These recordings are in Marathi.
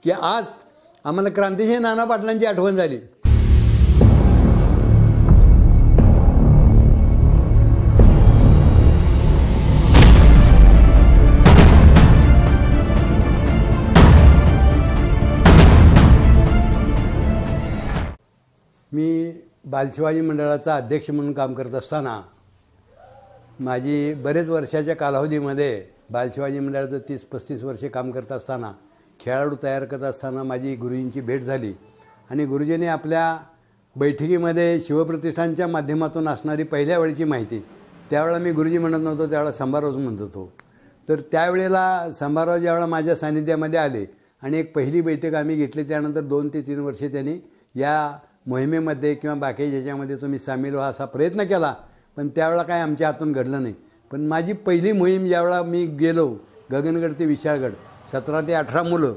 की आज आम्हाला क्रांतिसिंह नाना पाटलांची आठवण झाली। मी बालशिवाजी मंडळाचा अध्यक्ष म्हणून काम करत असताना माझी बरेच वर्षाच्या कालावधीमध्ये बालशिवाजी मंडळाचं 30-35 वर्षे काम करत असताना खेळाडू तयार करत असताना माझी गुरुजींची भेट झाली आणि गुरुजींनी आपल्या बैठकीमध्ये शिवप्रतिष्ठानच्या माध्यमातून असणारी पहिल्या वेळची माहिती, त्यावेळेला मी गुरुजी म्हणत नव्हतो, त्यावेळेला संभारावच म्हणत होतो। तर त्यावेळेला संभाराव ज्यावेळेला माझ्या सानिध्यामध्ये आले आणि एक पहिली बैठक आम्ही घेतली, त्यानंतर 2 ते 3 वर्षे त्यांनी या मोहिमेमध्ये किंवा बाकी ज्याच्यामध्ये तुम्ही सामील व्हा असा प्रयत्न केला, पण त्यावेळेला काय आमच्या हातून घडलं नाही। पण माझी पहिली मोहीम ज्यावेळेला मी गेलो गगनगड ते विशाळगड 17 ते 18 मुलं,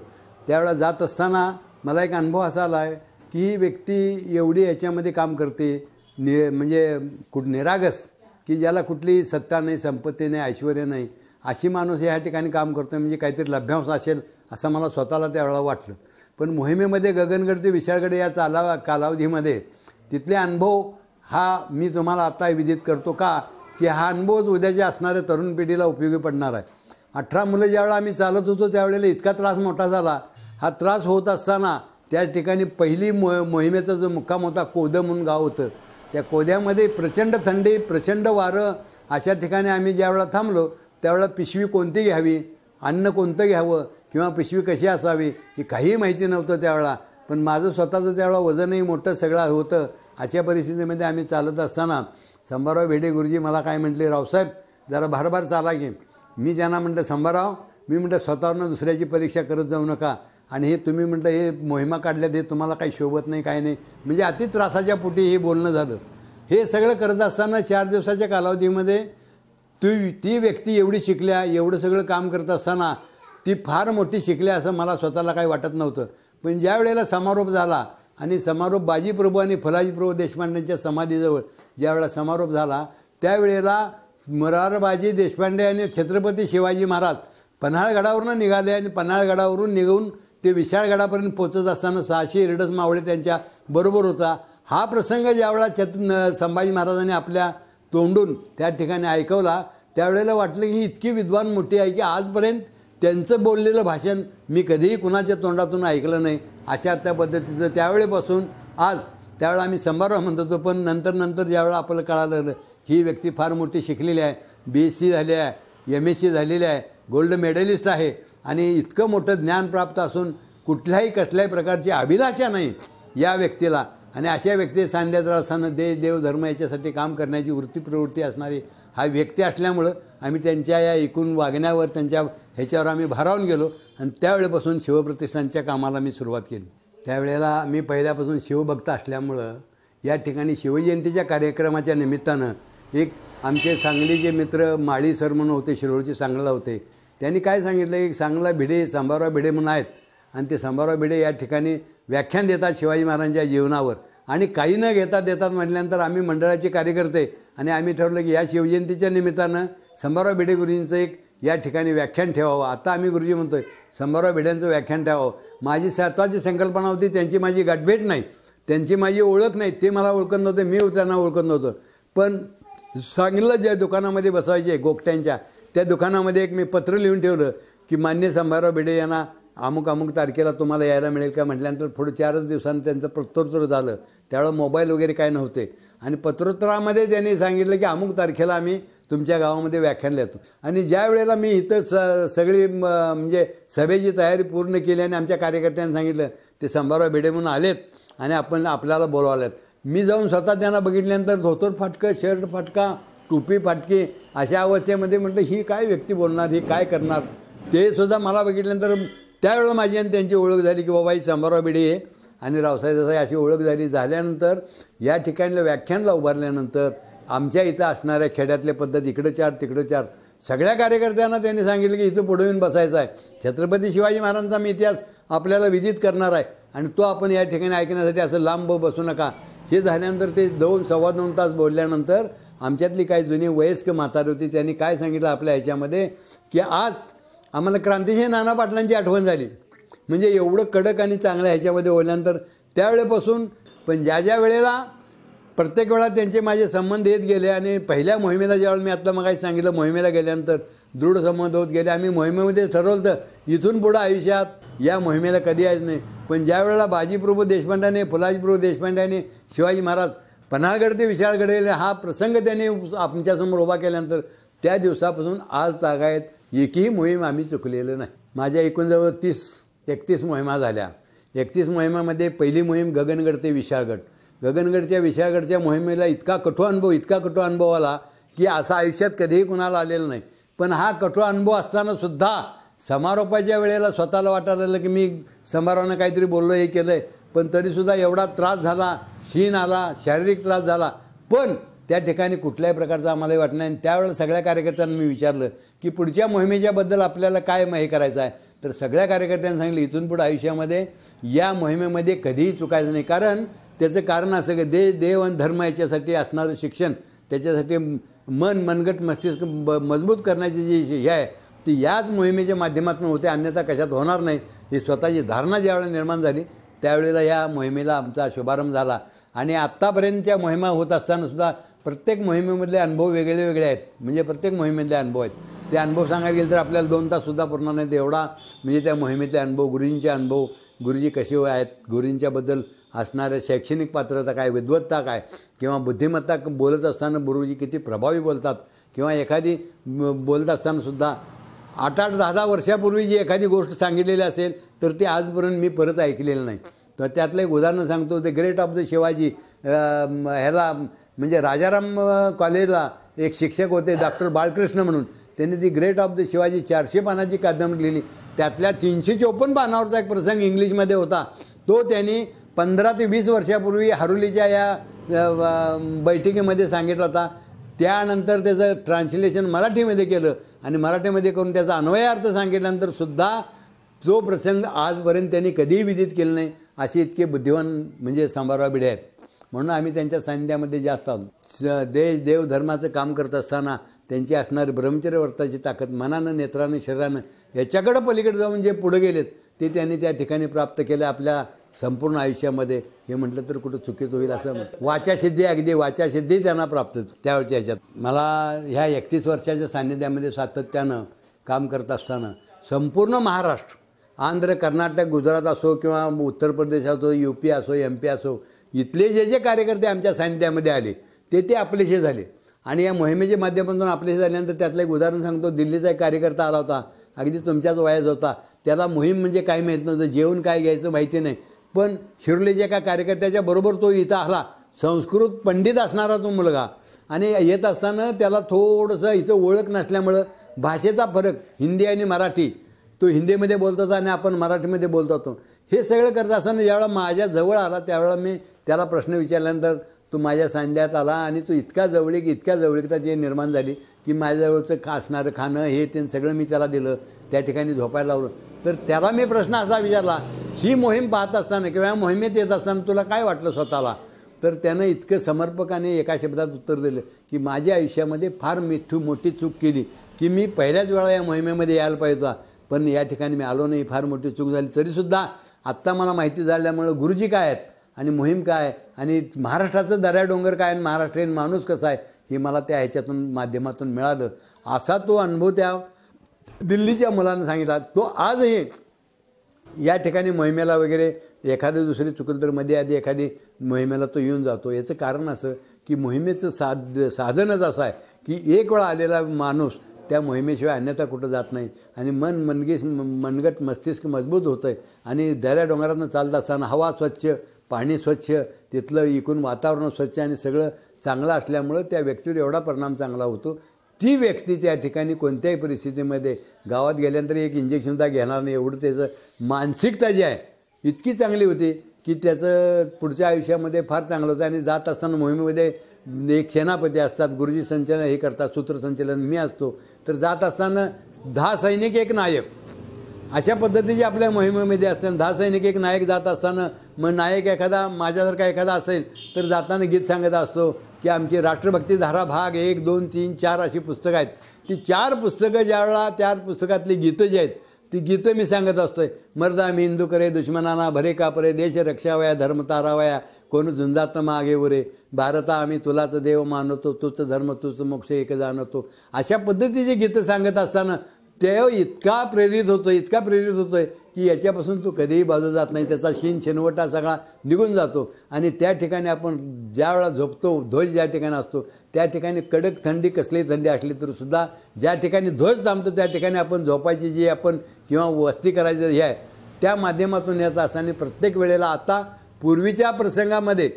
त्यावेळेला जात असताना मला एक अनुभव असा आला आहे की ही व्यक्ती एवढी याच्यामध्ये काम करते म्हणजे निरागस, की ज्याला कुठली सत्ता नाही, संपत्ती नाही, ऐश्वर्य नाही, अशी माणूस या ठिकाणी काम करतो म्हणजे काहीतरी लभ्यांश असेल असं मला स्वतःला त्यावेळेला वाटलं। पण मोहिमेमध्ये गगनगड ते विशाळगड या कालावधीमध्ये तिथले अनुभव हा मी तुम्हाला आता विदित करतो का की हा अनुभवच उद्याच्या असणाऱ्या तरुण पिढीला उपयोगी पडणार आहे। 18 मुलं ज्यावेळेला आम्ही चालत होतो त्यावेळेला इतका त्रास मोठा झाला। हा त्रास होत असताना त्या ठिकाणी पहिली मोहिमेचा जो मुक्काम होता, कोदं म्हणून गाव होतं, त्या कोद्यामध्ये प्रचंड थंडी, प्रचंड वारं, अशा ठिकाणी आम्ही ज्यावेळेला थांबलो त्यावेळेला पिशवी कोणती घ्यावी, अन्न कोणतं घ्यावं किंवा पिशवी कशी असावी ही काहीही माहिती नव्हतं त्यावेळेला। पण माझं स्वतःचं त्यावेळेला वजनही मोठं सगळं होतं। अशा परिस्थितीमध्ये आम्ही चालत असताना संभाराव भेडे गुरुजी मला काय म्हटले, रावसाहेब जरा भारभार चाला की। मी त्यांना म्हटलं, संभाराव मी म्हटलं स्वतःवरनं दुसऱ्याची परीक्षा करत जाऊ नका आणि हे तुम्ही म्हटलं हे मोहिमा काढल्यात हे तुम्हाला काही शोभत नाही, काय नाही, म्हणजे अति त्रासाच्या पोटी हे बोलणं झालं। हे सगळं करत असताना 4 दिवसाच्या कालावधीमध्ये ती व्यक्ती एवढी शिकल्या, एवढं सगळं काम करत असताना ती फार मोठी शिकली असं मला स्वतःला काही वाटत नव्हतं। पण ज्या वेळेला समारोप झाला आणि समारोप बाजीप्रभू आणि फुलाजीप्रभू देशपांडेंच्या समाधीजवळ ज्यावेळेला समारोप झाला त्यावेळेला मोरारबाजी देशपांडे आणि छत्रपती शिवाजी महाराज पन्हाळगडावरून निघाले आणि पन्हाळगडावरून निघून ते विशाळगडापर्यंत पोचत असताना 600 इरडस मावळे त्यांच्या बरोबर होता। हा प्रसंग ज्यावेळेला संभाजी महाराजांनी आपल्या तोंडून त्या ठिकाणी ऐकवला त्यावेळेला वाटलं की ही इतकी विद्वान मोठी आहे की आजपर्यंत त्यांचं बोललेलं भाषण मी कधीही कुणाच्या तोंडातून ऐकलं नाही, अशा त्या पद्धतीचं त्यावेळेपासून आज त्यावेळेला आम्ही संभाराव म्हणत होतो। पण नंतर ज्यावेळेला आपल्याला कळालं ही व्यक्ती फार मोठी शिकलेली आहे, BSc झाली आहे, MSc झालेली आहे, गोल्ड मेडलिस्ट आहे आणि इतकं मोठं ज्ञान प्राप्त असून कुठल्याही प्रकारची अभिलाषा नाही या व्यक्तीला आणि अशा व्यक्ती सान्निध्यात असताना देश देव धर्म याच्यासाठी काम करण्याची वृत्ती असणारी हा व्यक्ती असल्यामुळं आम्ही त्यांच्या या एकूण वागण्यावर त्यांच्या ह्याच्यावर आम्ही भारावून गेलो आणि त्यावेळेपासून शिवप्रतिष्ठानच्या कामाला मी सुरुवात केली। त्यावेळेला मी पहिल्यापासून शिवभक्त असल्यामुळं या ठिकाणी शिवजयंतीच्या कार्यक्रमाच्या निमित्तानं एक आमचे सांगलीचे मित्र माळी सर म्हणून होते, शिरोळचे सांगलीला होते, त्यांनी काय सांगितलं एक सांगला भिडे संभाराव भिडे म्हणून आहेत आणि ते संभाराव भिडे या ठिकाणी व्याख्यान देतात शिवाजी महाराजांच्या जीवनावर आणि काही न देतात म्हटल्यानंतर आम्ही मंडळाचे कार्यकर्ते आणि आम्ही ठरवलं की या शिवजयंतीच्या निमित्तानं संभाराव भिडे गुरुजींचं एक या ठिकाणी व्याख्यान ठेवावं। आता आम्ही गुरुजी म्हणतोय संभाराव भिड्यांचं व्याख्यान ठेवावं। माझी स्वतःची संकल्पना होती, त्यांची माझी गाठभेट नाही, त्यांची माझी ओळख नाही, ते मला ओळखत नव्हते, मी त्यांना ओळखत नव्हतं। पण सांगलीला ज्या दुकानामध्ये बसवायचे गोगट्यांच्या त्या दुकानामध्ये एक मी पत्र लिहून ठेवलं की मान्य संभाराव भिडे यांना अमुक तारखेला तुम्हाला यायला मिळेल का म्हटल्यानंतर पुढे 4 दिवसांनी त्यांचं प्रत्युत्तर झालं। त्यावेळेला मोबाईल वगैरे काय नव्हते आणि पत्रोत्तरामध्ये त्यांनी सांगितलं की अमुक तारखेला आम्ही तुमच्या गावामध्ये व्याख्यान देतो आणि ज्या वेळेला मी इथं सगळी म्हणजे सभेची तयारी पूर्ण केली आणि आमच्या कार्यकर्त्यांनी सांगितलं ते संभाराव भिडे म्हणून आलेत आणि आपल्याला बोलवालेत। मी जाऊन स्वतः त्यांना बघितल्यानंतर धोतर फाटकं, शर्ट फाटका, टोपी फाटकी अशा अवस्थेमध्ये म्हटलं ही काय व्यक्ती बोलणार, ही काय करणार, ते सुद्धा मला बघितल्यानंतर त्यावेळेला माझी आणि त्यांची ओळख झाली की बाबा ही संभाराव भिडे आहे आणि रावसाहेब देसाई अशी ओळख झाल्यानंतर या ठिकाणी व्याख्यानला उभारल्यानंतर आमच्या इथं असणाऱ्या खेड्यातल्या पद्धत इकडं 4 तिकडं 4 सगळ्या कार्यकर्त्यांना त्यांनी सांगितलं की इथं पुढे येऊन बसायचं आहे, छत्रपती शिवाजी महाराजांचा मी इतिहास आपल्याला विदित करणार आहे आणि तो आपण या ठिकाणी ऐकण्यासाठी असं लांब बसू नका। हे झाल्यानंतर ते 2-2.25 तास बोलल्यानंतर आमच्यातली काही जुनी वयस्क म्हातारी होती त्यांनी काय सांगितलं आपल्या ह्याच्यामध्ये की आज आम्हाला क्रांतिसिंह नाना पाटलांची आठवण झाली म्हणजे एवढं कडक आणि चांगलं ह्याच्यामध्ये ओल्यानंतर त्यावेळेपासून पण ज्या वेळेला प्रत्येक वेळा त्यांचे माझे संबंध येत गेले आणि पहिल्या मोहिमेला ज्यावेळेला मी आत्ता मग सांगितलं मोहिमेला गेल्यानंतर दृढ संबंध होत गेले. आम्ही मोहिमेमध्ये ठरवलं तर इथून पुढं आयुष्यात या मोहिमेला कधी यायचं नाही. पण ज्या वेळेला बाजीप्रभू देशपांड्याने फुलाजीप्रभू देशपांड्याने शिवाजी महाराज पन्हाळगड ते विशाळगड गेले हा प्रसंग त्यांनी आमच्यासमोर उभा केल्यानंतर त्या दिवसापासून आज तागायत एकही मोहीम आम्ही चुकलेलं नाही. माझ्या एकूण जवळ 31 मोहिमा झाल्या. 31 मोहिमामध्ये पहिली मोहीम गगनगड ते विशाळगड. विशाळगडच्या मोहिमेला इतका कठोर अनुभव आला की असा आयुष्यात कधीही कुणाला आलेला नाही. पण हा कठोर अनुभव असताना सुद्धा समारोपाच्या वेळेला स्वतःला वाटायला लागलं की मी समारोहानं काहीतरी बोललो हे केलं आहे. पण तरीसुद्धा एवढा त्रास झाला, शीण आला, शारीरिक त्रास झाला, पण त्या ठिकाणी कुठल्याही प्रकारचा आम्हालाही वाटलं नाही. आणि त्यावेळेला सगळ्या कार्यकर्त्यांना मी विचारलं की पुढच्या मोहिमेच्याबद्दल आपल्याला काय हे करायचं आहे. तर सगळ्या कार्यकर्त्यांनी सांगितलं इथून पुढे आयुष्यामध्ये या मोहिमेमध्ये कधीही चुकायचं नाही. कारण त्याचं कारण असं की देव आणि धर्म याच्यासाठी असणारं शिक्षण, त्याच्यासाठी मनगट मस्तिष्क मजबूत करण्याची जी हे आहे ती याच मोहिमेच्या माध्यमातून होते, अन्यथा कशात होणार नाही. ही स्वतःची धारणा ज्यावेळेला निर्माण झाली त्यावेळेला या मोहिमेला आमचा शुभारंभ झाला. आणि आत्तापर्यंतच्या मोहिमा होत असताना सुद्धा प्रत्येक मोहिमेमधले अनुभव वेगळे वेगळे आहेत. म्हणजे प्रत्येक मोहिमेतले अनुभव आहेत. ते अनुभव सांगायला गेलं तर आपल्याला 2 ताससुद्धा पूर्ण नाहीत एवढा. म्हणजे त्या मोहिमेतले अनुभव, गुरुजींचे अनुभव, गुरुजी कसे आहेत, गुरुजींच्याबद्दल असणाऱ्या शैक्षणिक पात्रता काय, विद्वत्ता काय, किंवा बुद्धिमत्ता बोलत असताना गुरुजी किती प्रभावी बोलतात, किंवा एखादी बोलत असतानासुद्धा 8-8, 10-10 वर्षापूर्वी जी एखादी गोष्ट सांगितलेली असेल तर ती आजपर्यंत मी परत ऐकलेलं नाही. तर त्यातलं एक उदाहरण सांगतो. The great of the Shivaji ह्याला म्हणजे राजाराम कॉलेजला एक शिक्षक होते डॉक्टर बाळकृष्ण म्हणून. त्यांनी ती ग्रेट ऑफ द शिवाजी 400 पानाची कादंबरी लिहिली. त्यातल्या 354 पानावरचा एक प्रसंग इंग्लिशमध्ये होता. तो त्यांनी 15 ते 20 वर्षापूर्वी हरुलीच्या या बैठकीमध्ये सांगितला होता. त्यानंतर त्याचं ट्रान्सलेशन मराठीमध्ये केलं आणि मराठीमध्ये करून त्याचा अन्वयार्थ सांगितल्यानंतर सुद्धा जो प्रसंग आजपर्यंत त्यांनी कधीही विदित केला नाही. असे इतके बुद्धिवान म्हणजे सांबाराव भिडे आहेत. म्हणून आम्ही त्यांच्या सान्निध्यामध्ये जास्त आहोत. देश देव धर्माचं काम करत असताना त्यांची असणारी ब्रह्मचर्य वर्ताची ताकद मनानं, नेत्रानं, शरीरानं याच्याकडं पलीकडे जाऊन जे पुढे गेलेत ते त्यांनी त्या ठिकाणी प्राप्त केलं आपल्या संपूर्ण आयुष्यामध्ये. हे म्हटलं तर कुठं चुकीचं होईल असं. वाचासिद्धी, अगदी वाचासिद्धी त्यांना प्राप्त त्यावेळच्या ह्याच्यात. मला ह्या 31 वर्षाच्या सान्निध्यामध्ये सातत्यानं काम करत असताना संपूर्ण महाराष्ट्र, आंध्र, कर्नाटक, गुजरात असो किंवा उत्तर प्रदेश असो, UP असो, MP असो, इथले जे कार्यकर्ते आमच्या सान्निध्यामध्ये आले ते आपलेसे झाले. आणि या मोहिमेच्या माध्यमातून आपलेसे झाल्यानंतर त्यातलं एक उदाहरण सांगतो. दिल्लीचा एक कार्यकर्ता आला होता, अगदी तुमच्याच वयाचा होता. त्याला मोहीम म्हणजे काय माहीत नव्हतं, जेवण काय घ्यायचं माहिती नाही. पण शिरोलीच्या एका कार्यकर्त्याच्या बरोबर तो इथं आला. संस्कृत पंडित असणारा तो मुलगा. आणि येत असताना त्याला थोडंसं हिचं ओळख नसल्यामुळं भाषेचा फरक, हिंदी आणि मराठी, तो हिंदीमध्ये बोलत होता आणि आपण मराठीमध्ये बोलत होतो. हे सगळं करत असताना ज्यावेळेला माझ्या जवळ आला त्यावेळेला मी त्याला प्रश्न विचारल्यानंतर तो माझ्या सान्निध्यात आला आणि तो इतका जवळीकता जे निर्माण झाली की माझ्याजवळचं असणारं खाणं हे ते सगळं मी त्याला दिलं. त्या ठिकाणी झोपायला लावलं. तर त्याला मी प्रश्न असा विचारला, ही मोहीम पाहत असताना किंवा या मोहिमेत येत असताना तुला काय वाटलं स्वतःला. तर त्यानं इतकं समर्पकाने एका शब्दात उत्तर दिलं की माझ्या आयुष्यामध्ये फार मोठी चूक केली की मी पहिल्याच वेळा या मोहिमेमध्ये यायला पाहिजे होता, पण या ठिकाणी मी आलो नाही, फार मोठी चूक झाली. तरीसुद्धा आत्ता मला माहिती झाल्यामुळं गुरुजी काय आहेत आणि मोहीम काय आणि महाराष्ट्राचं दऱ्या डोंगर काय आणि महाराष्ट्रीयन माणूस कसा आहे हे मला त्या ह्याच्यातून माध्यमातून मिळालं. असा तो अनुभव त्या दिल्लीच्या मुलांना सांगितला. तो आजही या ठिकाणी मोहिमेला वगैरे एखादी दुसरी चुकलं तर मध्ये आधी एखादी मोहिमेला तो येऊन जातो. याचं कारण असं की मोहिमेचं साधनच असं आहे की एक वेळा आलेला माणूस त्या मोहिमेशिवाय अन्यथा कुठं जात नाही. आणि मनगट मस्तिष्क मजबूत होतं आहे. आणि दऱ्या डोंगरातनं चालत असताना हवा स्वच्छ, पाणी स्वच्छ, तिथलं एकूण वातावरण स्वच्छ आणि सगळं चांगलं असल्यामुळं त्या व्यक्तीवर एवढा परिणाम चांगला होतो. ती व्यक्ती त्या ठिकाणी कोणत्याही परिस्थितीमध्ये गावात गेल्यानंतर एक इंजेक्शनसुद्धा घेणार नाही. एवढं त्याचं मानसिकता जी आहे इतकी चांगली होती की त्याचं पुढच्या आयुष्यामध्ये फार चांगलं होतं. आणि जात असताना मोहिमेमध्ये एक सेनापती असतात, गुरुजी संचलन हे करतात, सूत्रसंचलन मी असतो. तर जात असताना 10 सैनिक एक नायक अशा पद्धतीचे आपल्या मोहिमेमध्ये असताना 10 सैनिक एक नायक जात असताना मग नायक एखादा माझ्यासारखा एखादा असेल तर जाताना गीत सांगत असतो की आमची राष्ट्रभक्ती धारा भाग 1, 2, 3, 4 अशी पुस्तकं आहेत. ती 4 पुस्तकं ज्यावेळेला 4 पुस्तकातली गीतं जी आहेत ती गीतं मी सांगत असतोय. मर्दा मी हिंदू करे दुश्मनाना भरे कापरे, देश रक्षावया धर्म तारावया, कोण झुंजात मागे उरे, भारता आम्ही तुलाच देव मानतो, तूच धर्म तूच मोक्ष एक जाणतो. अशा पद्धतीचे गीतं सांगत असताना ते इतका प्रेरित होतोय की याच्यापासून तू कधीही बाजू जात नाही. त्याचा शेनवटा सगळा निघून जातो आणि त्या ठिकाणी आपण ज्या वेळा झोपतो, ध्वज ज्या ठिकाणी असतो त्या ठिकाणी कडक थंडी, कसलीही थंडी असली तर सुद्धा ज्या ठिकाणी ध्वज थांबतो त्या ठिकाणी आपण झोपायची जी आपण किंवा वस्ती करायचं हे आहे त्या माध्यमातून याचा असाने प्रत्येक वेळेला आता पूर्वीच्या प्रसंगामध्ये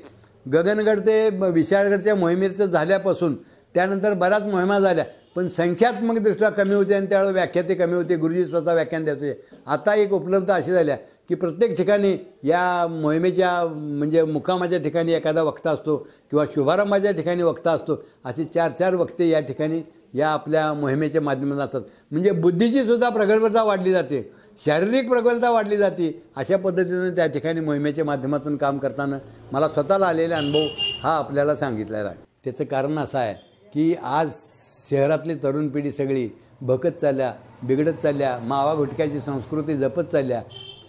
गगनगड ते विशाळगडच्या मोहिमेचं झाल्यापासून त्यानंतर बऱ्याच मोहिमा झाल्या, पण संख्यात्मकदृष्ट्या कमी होते आणि त्यावेळेला व्याख्याते कमी होते. गुरुजी स्वतः व्याख्यान द्यायचे. आता एक उपलब्ध अशी झाल्या की प्रत्येक ठिकाणी या मोहिमेच्या म्हणजे मुक्कामाच्या ठिकाणी एखादा वक्ता असतो किंवा शुभारंभाच्या ठिकाणी वक्ता असतो. असे 4-4 वक्ते या ठिकाणी या आपल्या मोहिमेच्या माध्यमातून असतात. म्हणजे बुद्धीची सुद्धा प्रगल्भता वाढली जाते, शारीरिक प्रगल्भता वाढली जाते. अशा पद्धतीने त्या ठिकाणी मोहिमेच्या माध्यमातून काम करताना मला स्वतःला आलेला अनुभव हा आपल्याला सांगितलेला आहे. त्याचं कारण असं आहे की आज शहरातली तरुण पिढी सगळी भकत चालल्या, बिघडत चालल्या, मावा घुटक्याची संस्कृती जपत चालल्या.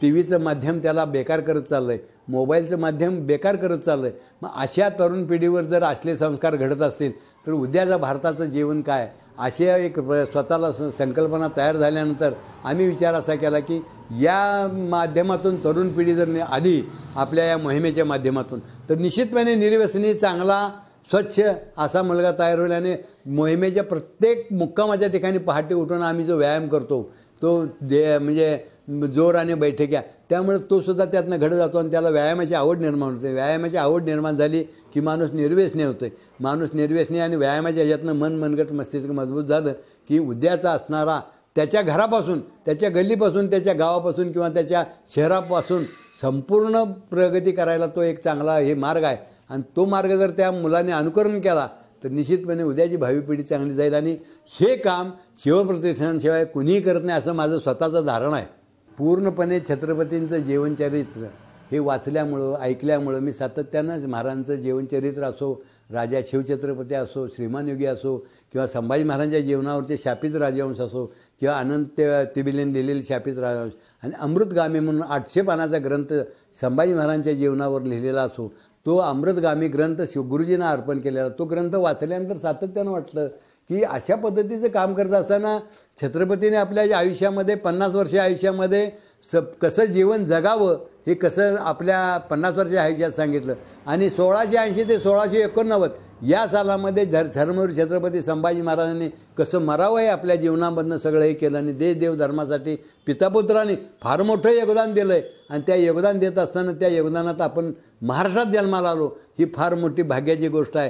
टी व्हीचं माध्यम त्याला बेकार करत चाललं आहे, मोबाईलचं माध्यम बेकार करत चाललं आहे. मग अशा तरुण पिढीवर जर असले संस्कार घडत असतील तर उद्याचं भारताचं जीवन काय, अशी एक स्वतःला संकल्पना तयार झाल्यानंतर आम्ही विचार असा केला की या माध्यमातून तरुण पिढी जर आली आपल्या या मोहिमेच्या माध्यमातून तर निश्चितपणे निर्व्यसनी, चांगला, स्वच्छ असा मुलगा तयार होईल. आणि मोहिमेच्या प्रत्येक मुक्कामाच्या ठिकाणी पहाटे उठून आम्ही जो व्यायाम करतो तो म्हणजे जोर आणि बैठक्या, त्यामुळे तो सुद्धा त्यातनं घडत जातो आणि त्याला व्यायामाची आवड निर्माण होते. व्यायामाची आवड निर्माण झाली की माणूस निर्व्यसनी होतोय. माणूस निर्व्यसनी आणि व्यायामाच्या ह्याच्यातनं मनगट मस्तिष्क मजबूत झालं की उद्याचा असणारा त्याच्या घरापासून, त्याच्या गल्लीपासून, त्याच्या गावापासून किंवा त्याच्या शहरापासून संपूर्ण प्रगती करायला तो एक चांगला हे मार्ग आहे. आणि तो मार्ग जर त्या मुलाने अनुकरण केला तर निश्चितपणे उद्याची भावी पिढी चांगली जाईल. आणि हे काम शिवप्रतिष्ठानशिवाय कुणीही करत नाही असं माझं स्वतःचं धारणा आहे. पूर्णपणे छत्रपतींचं जीवनचरित्र हे वाचल्यामुळं, ऐकल्यामुळं मी सातत्यानं महाराजांचं जीवनचरित्र असो, राजा शिवछत्रपती असो, श्रीमान योगी असो किंवा संभाजी महाराजांच्या जीवनावरचे शापित राजवंश असो किंवा अनंत तिबिलेन लिहिलेले शापित राजवंश आणि अमृतगामी म्हणून 800 पानाचा ग्रंथ संभाजी महाराजांच्या जीवनावर लिहिलेला असो, तो अमृतगामी ग्रंथ गुरुजींना अर्पण केलेला, तो ग्रंथ वाचल्यानंतर सातत्यानं वाटलं की अशा पद्धतीचं काम करत असताना छत्रपतीने आपल्या आयुष्यामध्ये 50 वर्ष आयुष्यामध्ये कसं जीवन जगावं हे कसं आपल्या 50 वर्ष आयुष्यात सांगितलं. आणि 1680 ते 1689 या सालामध्ये धर्मवीर छत्रपती संभाजी महाराजांनी कसं मरावं हे आपल्या जीवनामधनं सगळं हे केलं. आणि देव धर्मासाठी पितापुत्रांनी फार मोठं योगदान दिलं आहे. आणि त्या योगदान देत असताना त्या योगदानात आपण महाराष्ट्रात जन्माला आलो ही फार मोठी भाग्याची गोष्ट आहे.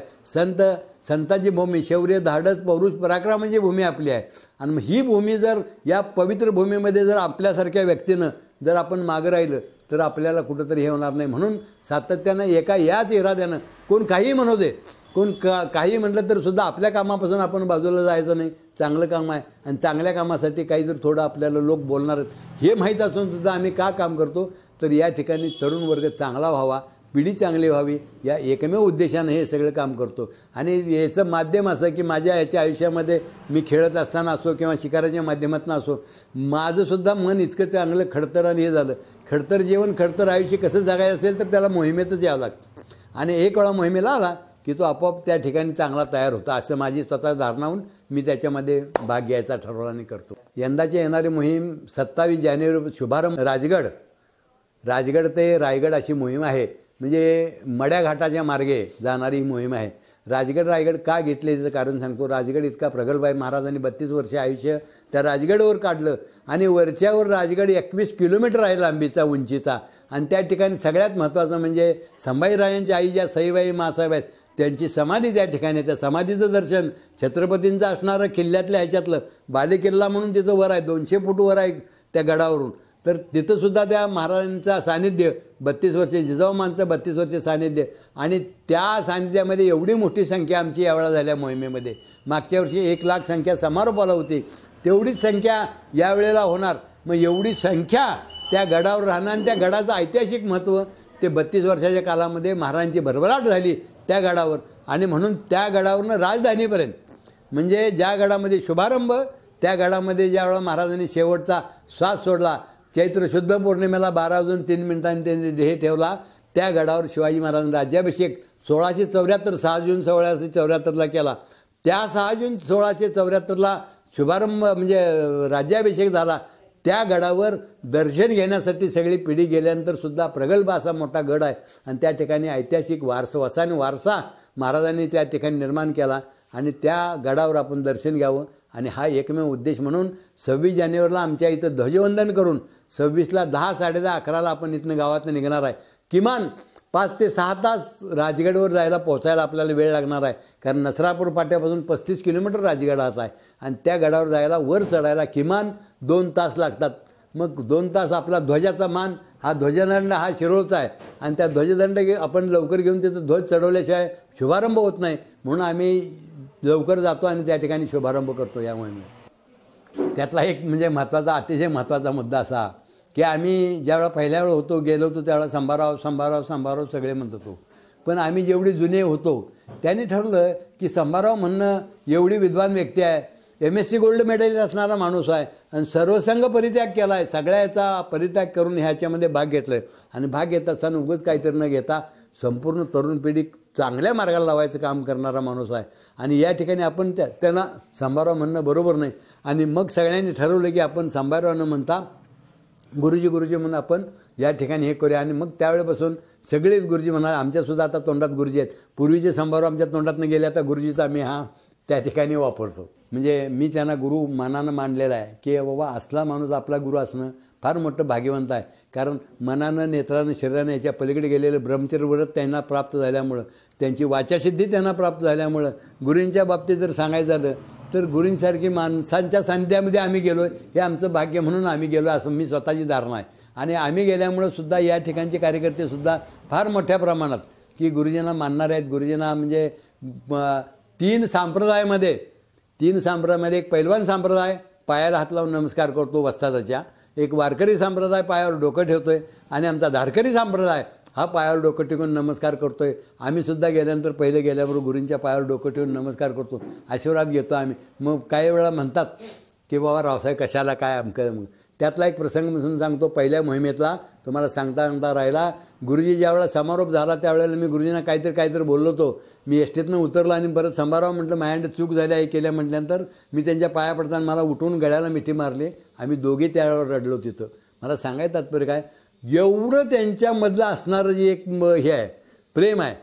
संतांची भूमी, शौर्य, धाडस, पौरुष, पराक्रमाची भूमी आपली आहे. आणि ही भूमी जर या पवित्र भूमीमध्ये जर आपल्यासारख्या व्यक्तीनं जर आपण मागं राहिलं तर आपल्याला कुठंतरी हे होणार नाही. म्हणून सातत्यानं एका याच इराद्यानं कोण काही म्हणू दे, कोण काही म्हटलं तर सुद्धा आपल्या कामापासून आपण बाजूला जायचं नाही. चांगलं काम आहे आणि चांगल्या कामासाठी काही जर थोडं आपल्याला लोक बोलणार हे माहीत असून सुद्धा आम्ही का काम करतो तर या ठिकाणी तरुण वर्ग चांगला व्हावा, पिढी चांगली व्हावी या एकमेव उद्देशानं हे सगळं काम करतो. आणि याचं माध्यम असं की माझ्या याच्या आयुष्यामध्ये मी खेळत असताना असो किंवा शिकाराच्या माध्यमातून असो माझंसुद्धा मन इतकं चांगलं खडतर आणि हे झालं. खडतर जीवन, खडतर आयुष्य कसं जगायचं असेल तर त्याला मोहिमेतच यावं लागतं. आणि एक वेळा मोहिमेला आला की तो आपोआप त्या ठिकाणी चांगला तयार होता असं माझी स्वतः धारणा होऊन मी त्याच्यामध्ये भाग घ्यायचा ठरवला आणि करतो. यंदाची येणारी मोहीम 27 जानेवारी शुभारंभ राजगड ते रायगड अशी मोहीम आहे. म्हणजे मड्या घाटाच्या मार्गे जाणारी मोहीम आहे. रायगड का घेतले याचं कारण सांगतो. राजगड इतका प्रगल्भ आहे. महाराजांनी 32 वर्ष आयुष्य त्या राजगडवर काढलं आणि वरच्यावर राजगड 21 किलोमीटर आहे लांबीचा, उंचीचा. आणि त्या ठिकाणी सगळ्यात महत्त्वाचं म्हणजे संभाजीराजांच्या आई ज्या सईबाई मासाहेब आहेत त्यांची समाधी त्या ठिकाणी. त्या समाधीचं दर्शन छत्रपतींचं असणारं किल्ल्यातल्या ह्याच्यातलं बालेकिल्ला म्हणून तिचं वर आहे, 200 फूट वर आहे त्या गडावरून. तर तिथंसुद्धा त्या महाराजांचं सानिध्य 32 वर्षे, जिजाऊमांचं 32 वर्षे सानिध्य. आणि त्या सानिध्यामध्ये एवढी मोठी संख्या आमची यावेळा झाल्या मोहिमेमध्ये. मागच्या वर्षी 1 लाख संख्या समारोपाला होती, तेवढीच संख्या यावेळेला होणार. मग एवढी संख्या त्या गडावर राहणार आणि त्या गडाचं ऐतिहासिक महत्त्व ते 32 वर्षाच्या कालामध्ये महाराजांची भरभराट झाली त्या गडावर. आणि म्हणून त्या गडावरनं राजधानीपर्यंत म्हणजे ज्या गडामध्ये शुभारंभ त्या गडामध्ये ज्यावेळेला महाराजांनी शेवटचा श्वास सोडला, चैत्र शुद्ध पौर्णिमेला 12:03 त्यांनी देह ठेवला, त्या गडावर शिवाजी महाराजांनी राज्याभिषेक 1674 6 जून 1674ला केला. त्या 6 जून 1674ला शुभारंभ म्हणजे राज्याभिषेक झाला. त्या गडावर दर्शन घेण्यासाठी सगळी पिढी गेल्यानंतर सुद्धा प्रगल्भ असा मोठा गड आहे आणि त्या ठिकाणी ऐतिहासिक वारसा महाराजांनी त्या ठिकाणी निर्माण केला आणि त्या गडावर आपण दर्शन घ्यावं. आणि हा एकमेव उद्देश म्हणून 26 जानेवारीला आमच्या इथं ध्वजवंदन करून 26ला 10 10:30 11ला आपण इथनं गावातनं निघणार आहे. किमान 5 ते 6 तास राजगडवर जायला पोचायला आपल्याला वेळ लागणार आहे, कारण नसरापूर फाट्यापासून 35 किलोमीटर राजगडाचा आहे आणि त्या गडावर जायला वर चढायला किमान 2 तास लागतात. मग 2 तास आपला ध्वजाचा मान, हा ध्वजदंड हा शिरोळचा आहे आणि त्या ध्वजदंड आपण लवकर घेऊन तिथं ध्वज चढवल्याशिवाय शुभारंभ होत नाही, म्हणून आम्ही लवकर जातो आणि त्या ठिकाणी शुभारंभ करतो. यामुळे त्यातला एक म्हणजे अतिशय महत्त्वाचा मुद्दा असा की आम्ही ज्यावेळेला पहिल्या वेळा गेलो होतो त्यावेळेला संभाराव सगळे म्हणत होतो, पण आम्ही जेवढी जुने होतो त्यांनी ठरवलं की संभाराव म्हणणं एवढी विद्वान व्यक्ती आहे, MSc गोल्ड मेडल असणारा माणूस आहे आणि सर्वसंग परित्याग केला आहे, सगळ्याचा परित्याग करून ह्याच्यामध्ये भाग घेतला आहे आणि भाग घेत असताना उगाच काहीतरी न घेता संपूर्ण तरुण पिढी चांगल्या मार्गाला लावायचं काम करणारा माणूस आहे आणि या ठिकाणी आपण त्यांना संभाराव म्हणणं बरोबर नाही. आणि मग सगळ्यांनी ठरवलं की आपण संभाराव न म्हणता गुरुजी म्हणून आपण या ठिकाणी हे करूया. आणि मग त्यावेळेपासून सगळेच गुरुजी म्हणाले. आमच्यासुद्धा आता तोंडात गुरुजी आहेत. पूर्वीचे संभाराव आमच्या तोंडातनं गेले, आता गुरुजीचा आम्ही हा त्या ठिकाणी वापरतो. म्हणजे मी त्यांना गुरु मनानं मानलेला आहे की बाबा असला माणूस आपला गुरु असणं फार मोठं भाग्यवंत आहे, कारण मनानं नेत्रानं शरीरानं याच्या पलीकडे गेलेलं ब्रह्मचर्य व्रत त्यांना प्राप्त झाल्यामुळं, त्यांची वाचासिद्धी त्यांना प्राप्त झाल्यामुळं, गुरूंच्या बाबतीत जर सांगायचं झालं तर गुरूंसारखी माणसांच्या सान्निध्यामध्ये आम्ही गेलो हे आमचं भाग्य म्हणून आम्ही गेलो असं मी स्वतःची धारणा आहे. आणि आम्ही गेल्यामुळं सुद्धा या ठिकाणचे कार्यकर्तेसुद्धा फार मोठ्या प्रमाणात की गुरुजींना मानणारे आहेत. गुरुजींना म्हणजे 3 संप्रदायामध्ये एक पैलवान संप्रदाय पायाला हात लावून नमस्कार करतो वस्तादाच्या, एक वारकरी संप्रदाय पायावर डोकं ठेवतोय आणि आमचा धारकरी संप्रदाय हा पायावर डोकं ठेवून नमस्कार करतोय. आम्ही सुद्धा गेल्यानंतर पहिले गेल्याबरोबर गुरूंच्या पायावर डोकं ठेवून नमस्कार करतो, आशीर्वाद घेतो आम्ही. मग काही वेळा म्हणतात की बाबा रावसाहेब कशाला काय अमकं. त्यातला एक प्रसंग म्हणून सांगतो. पहिल्या मोहिमेतला तुम्हाला सांगता राहिला, गुरुजी ज्यावेळेला समारोप झाला त्यावेळेला मी गुरुजींना काहीतरी बोललो होतो. मी एसटीतनं उतरलो आणि परत संभाराव म्हटलं माझ्याकडे चूक झाली आहे केल्या म्हटल्यानंतर मी त्यांच्या पाया पडताना मला उठून गळ्याला मिठी मारली. आम्ही दोघे त्यावेळेवर रडलो तिथं. मला सांगायचं तात्पर्य काय, एवढं त्यांच्यामधलं असणारं जे एक हे आहे, प्रेम आहे,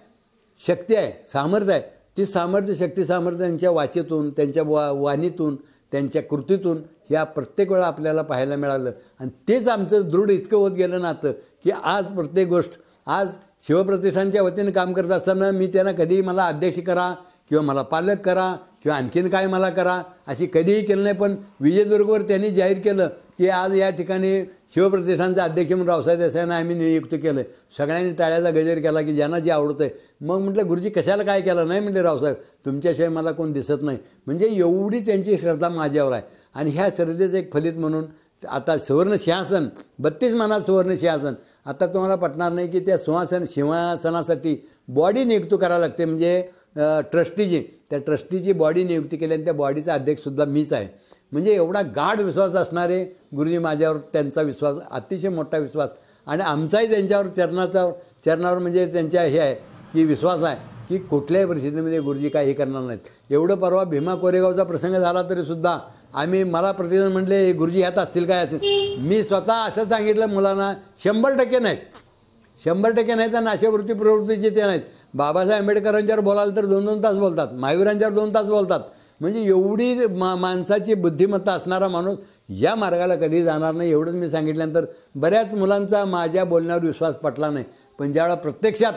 शक्ती आहे, सामर्थ्य आहे, ती सामर्थ्य त्यांच्या वाचेतून, त्यांच्या वाणीतून, त्यांच्या कृतीतून ह्या प्रत्येक वेळा आपल्याला पाहायला मिळालं. आणि तेच आमचं दृढ इतकं होत गेलं नातं की आज प्रत्येक गोष्ट, आज शिवप्रतिष्ठानच्या वतीनं काम करत असताना मी त्यांना कधीही मला अध्यक्ष करा किंवा मला पालक करा किंवा आणखीन काय मला करा अशी कधीही केलं नाही. पण विजयदुर्गवर त्यांनी जाहीर केलं की आज या ठिकाणी शिवप्रतिष्ठानचा अध्यक्ष म्हणून रावसाहेब देसाईंना आम्ही नियुक्त केलं. सगळ्यांनी टाळ्याचा गजर केला की ज्यांना जे आवडतं आहे. मग म्हटलं गुरुजी कशाला काय केलं नाही, म्हटले रावसाहेब तुमच्याशिवाय मला कोण दिसत नाही. म्हणजे एवढी त्यांची श्रद्धा माझ्यावर आहे. आणि ह्या श्रद्धेचं एक फलित म्हणून आता सुवर्ण सिंहासन 32 मानात सुवर्ण सिंहासन. आता तुम्हाला पटणार नाही की त्या सिंहासनासाठी बॉडी नियुक्त करावं लागते, म्हणजे ट्रस्टीची, त्या ट्रस्टीची बॉडी नियुक्ती केली आणि त्या बॉडीचा अध्यक्षसुद्धा मीच आहे. म्हणजे एवढा गाढ विश्वास असणारे गुरुजी माझ्यावर, त्यांचा विश्वास अतिशय मोठा विश्वास. आणि आमचाही त्यांच्यावर चरणावर म्हणजे त्यांच्या हे आहे की विश्वास आहे की कुठल्याही परिस्थितीमध्ये गुरुजी काही करणार नाहीत. एवढं परवा भीमा कोरेगावचा प्रसंग झाला तरीसुद्धा मला प्रतिजण म्हणले गुरुजी ह्यात असतील काय असेल. मी स्वतः असं सांगितलं मुलांना 100% नाहीत, 100% नाहीत आणि अशा प्रवृत्तीचे ते नाहीत. बाबासाहेब आंबेडकरांच्यावर बोलाल तर 2-2 तास बोलतात, महावीरांच्यावर 2 तास बोलतात. म्हणजे एवढी माणसाची बुद्धिमत्ता असणारा माणूस या मार्गाला कधी जाणार नाही. एवढंच मी सांगितल्यानंतर बऱ्याच मुलांचा माझ्या बोलण्यावर विश्वास पटला नाही. पण ज्यावेळेला प्रत्यक्षात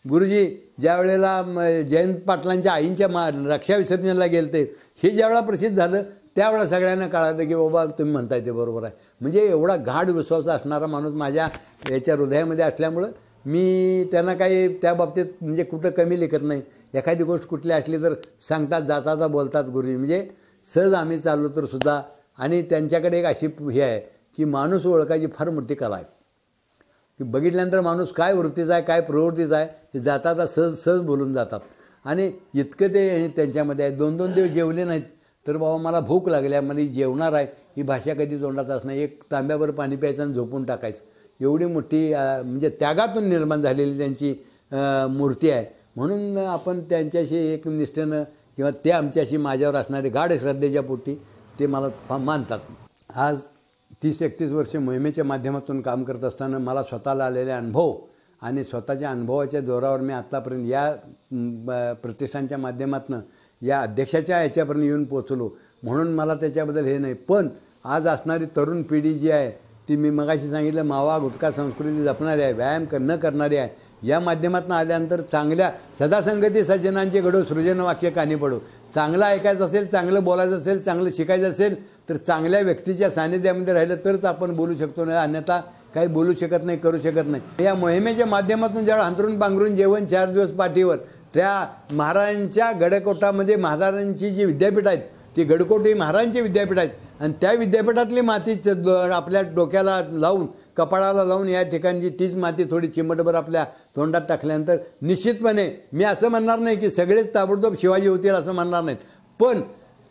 गुरुजी ज्या वेळेला जयंत पाटलांच्या आईंच्या रक्षा विसर्जनाला गेलते, हे ज्यावेळेला प्रसिद्ध झालं त्यावेळेला सगळ्यांना कळालं की बाबा तुम्ही म्हणताय ते बरोबर आहे. म्हणजे एवढा गाढ विश्वास असणारा माणूस माझ्या याच्या हृदयामध्ये असल्यामुळं मी त्यांना काही त्या बाबतीत म्हणजे कुठं कमी लेखत नाही. एखादी गोष्ट कुठली असली तर सांगतात, जाता बोलतात गुरुजी. म्हणजे सहज आम्ही चाललो तर सुद्धा. आणि त्यांच्याकडे एक अशी हे आहे की माणूस ओळखायची फार मोठी कला आहे की बघितल्यानंतर माणूस काय वृत्तीचा आहे, काय प्रवृत्तीचा आहे हे सहज बोलून जातात. आणि इतकं ते त्यांच्यामध्ये आहे. 2-2 दिवस जेवले नाहीत तर बाबा मला भूक लागल्या, मला जेवणार आहे, ही भाषा कधी तोंडात असणार, एक तांब्यावर पाणी प्यायचं आणि झोपून टाकायचं, एवढी मोठी म्हणजे त्यागातून निर्माण झालेली त्यांची मूर्ती आहे. म्हणून आपण त्यांच्याशी एक निष्ठेनं किंवा ते आमच्याशी माझ्यावर असणारे गाढ श्रद्धेच्या पोटी ते मला मानतात. आज 30-31 वर्षे मोहिमेच्या माध्यमातून काम करत असताना मला स्वतःला आलेले अनुभव आणि स्वतःच्या अनुभवाच्या जोरावर मी आत्तापर्यंत या प्रतिष्ठानच्या माध्यमातून या अध्यक्षाच्या याच्यापर्यंत येऊन पोचलो. म्हणून मला त्याच्याबद्दल हे नाही. पण आज असणारी तरुण पिढी जी आहे ती मी मगाशी सांगितलं मावा गुटखा संस्कृती जपणारी आहे, व्यायाम न करणारी आहे. या माध्यमातून आल्यानंतर चांगल्या सदासंगती सज्जनांचे घडो सृजन वाक्य कानी पडो. चांगलं ऐकायचं असेल, चांगलं बोलायचं असेल, चांगलं शिकायचं असेल तर चांगल्या व्यक्तीच्या सानिध्यामध्ये राहिलं तरच आपण बोलू शकतो, नाही अन्यथा काही बोलू शकत नाही, करू शकत नाही. या मोहिमेच्या माध्यमातून ज्यावेळेला अंथरून पांघरून जेवण 4 दिवस पाठीवर, त्या महाराजांच्या गडकोटामध्ये महाराजांची जी विद्यापीठ आहेत ती गडकोट ही महाराजांची विद्यापीठ आहेत आणि त्या विद्यापीठातली माती आपल्या डोक्याला लावून कपाळाला लावून या ठिकाणची तीच माती थोडी चिमटभर आपल्या तोंडात टाकल्यानंतर निश्चितपणे मी असं म्हणणार नाही की सगळेच ताबडतोब शिवाजी होतील असं म्हणणार नाहीत, पण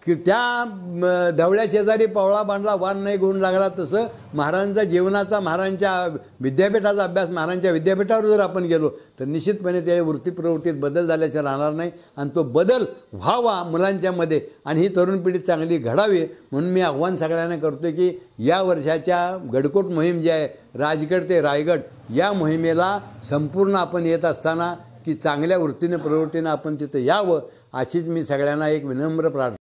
की त्या ढवळ्या शेजारी पवळा बांधला वान नाही गुण लागला तसं महाराजांचा जीवनाचा, महाराजांच्या विद्यापीठाचा अभ्यास, महाराजांच्या विद्यापीठावर जर आपण गेलो तर निश्चितपणे त्या वृत्ती प्रवृत्तीत बदल झाल्याचा राहणार नाही आणि तो बदल व्हावा मुलांच्यामध्ये आणि ही तरुण पिढी चांगली घडावी. म्हणून मी आव्हान सगळ्यांना करतो की या वर्षाच्या गडकोट मोहीम जी आहे राजगड ते रायगड या मोहिमेला संपूर्ण आपण येत असताना की चांगल्या वृत्तीने प्रवृत्तीनं आपण तिथं यावं अशीच मी सगळ्यांना एक विनम्र प्रार्थना